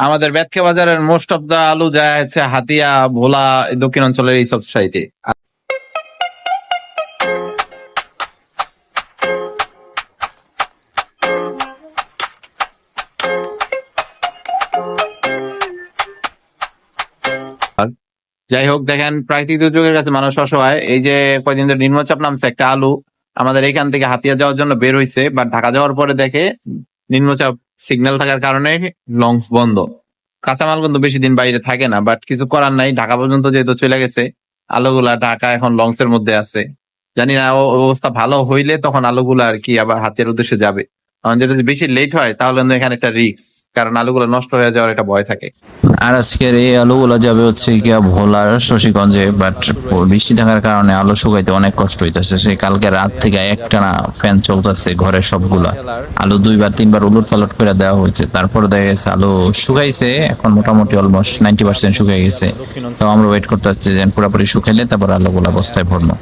আমাদের বেতকে বাজারের most of the আলু যায় হচ্ছে হাতিয়া, ভোলা, এই দক্ষিণ অঞ্চলের এইসব সাইডে। যাই হোক, দেখেন প্রাকৃতিক দুর্যোগের কাছে মানুষ অসহায়। এই যে কয়দিন ধরে নিম্নচাপ নামছে, একটা আলু আমাদের এখান থেকে হাতিয়া যাওয়ার জন্য বের হইছে, বাট ঢাকা যাওয়ার পরে দেখে নিম্নচাপ সিগন্যাল থাকার কারণে লঞ্চ বন্ধ। কাঁচামাল কিন্তু বেশি দিন বাইরে থাকে না, বাট কিছু করার নাই, ঢাকা পর্যন্ত যেহেতু চলে গেছে আলুগুলা, ঢাকা এখন লঞ্চের মধ্যে আছে। জানি না অবস্থা ভালো হইলে তখন আলুগুলা আর কি আবার হাতিয়ার উদ্দেশ্যে যাবে। কারণ যেটা যদি বেশি লেট হয় তাহলে কিন্তু এখানে একটা রিস্ক, কারণ আলুগুলো নষ্ট হয়ে যাওয়ার একটা ভয় থাকে। আর আজকের এই আলুগুলা যাবে হচ্ছে গিয়া ভোলার শশীগঞ্জে, বাট বৃষ্টি থাকার কারণে আলু শুকাইতে অনেক কষ্ট হইতেছে। সেই কালকে রাত থেকে একটানা ফ্যান চলতেছে ঘরের সবগুলা। আলু 2-3 বার উলট পালট করে দেওয়া হয়েছে, তারপরে দেখা গেছে আলু শুকাইছে, এখন মোটামুটি অলমোস্ট 90% শুকাই গেছে। তো আমরা ওয়েট করতে হচ্ছে যে পুরোপুরি শুকাইলে তারপর আলুগুলা বস্তায় ভরবো।